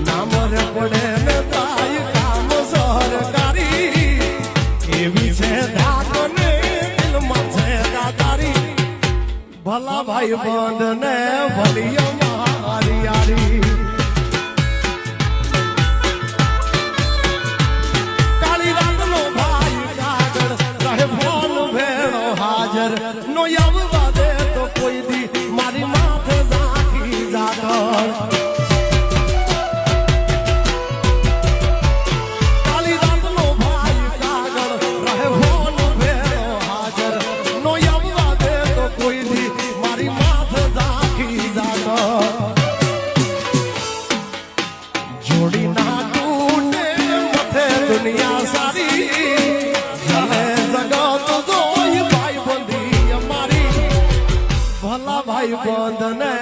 નામ રે પડે ને તાય કામ સરકારી એવી છે ધાક ને દિલમાં છે દાદારી ભલા ભાઈ બંધ ને ભલિયો મારી યારી કાળી રાતનો ભાઈ કાગળ રહે ફોન ભેળો હાજર નો આવવા દે તો કોઈ દી મારી માથે ઝાંખી જાગર જોડી ના તૂટે મથે દુનિયા સારી જલે જગત જોઈ ભાઈ બંધી અમારી ભલા ભાઈ બંધ ને